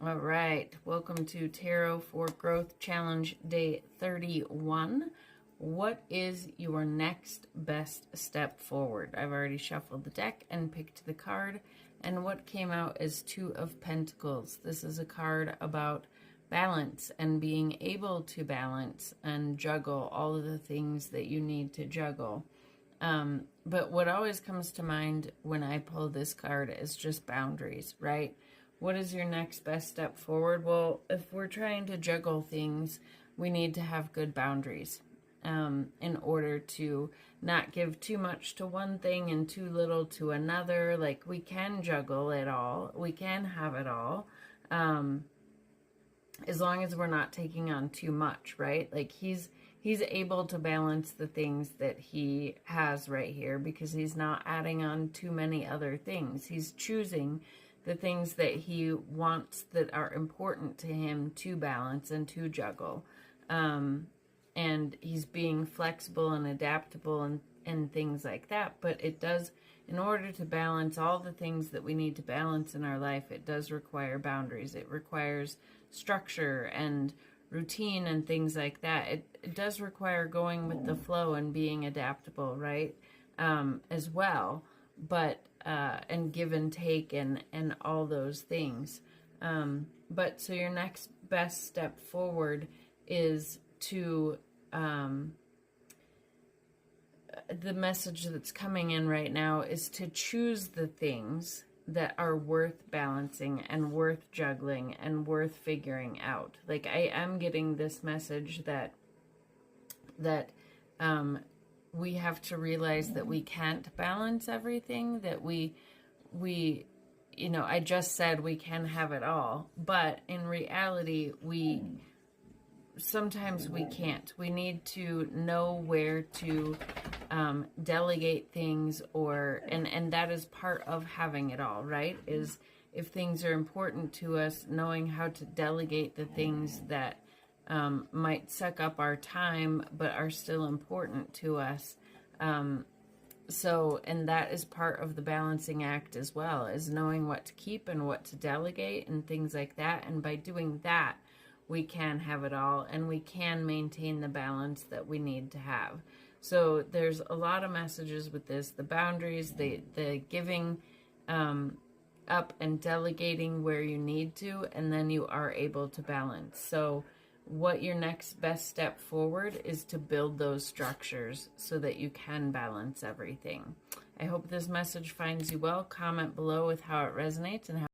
All right, welcome to Tarot for Growth Challenge Day 31. What is your next best step forward? I've already shuffled the deck and picked the card, and what came out is Two of Pentacles. This is a card about balance and being able to balance and juggle all of the things that you need to juggle. But what always comes to mind when I pull this card is just boundaries, right? What is your next best step forward? Well, if we're trying to juggle things, we need to have good boundaries in order to not give too much to one thing and too little to another. Like, we can juggle it all. We can have it all. As long as we're not taking on too much, right? Like, he's able to balance the things that he has right here because he's not adding on too many other things. He's choosing the things that he wants that are important to him to balance and to juggle. And he's being flexible and adaptable and things like that. But it does, in order to balance all the things that we need to balance in our life, it does require boundaries. It requires structure and routine and things like that. It does require going with the flow and being adaptable, right? As well. But and give and take and all those things. But so your next best step forward is to, the message that's coming in right now is to choose the things that are worth balancing and worth juggling and worth figuring out. Like, I am getting this message that we have to realize that we can't balance everything, that we, you know, I just said we can have it all, but in reality, sometimes we can't. We need to know where to delegate things, and that is part of having it all, right? Is if things are important to us, knowing how to delegate the things that might suck up our time, but are still important to us. And that is part of the balancing act as well, is knowing what to keep and what to delegate and things like that. And by doing that, we can have it all and we can maintain the balance that we need to have. So there's a lot of messages with this, the boundaries, the giving up and delegating where you need to, and then you are able to balance. So what your next best step forward is to build those structures so that you can balance everything. I hope this message finds you well. Comment below with how it resonates and how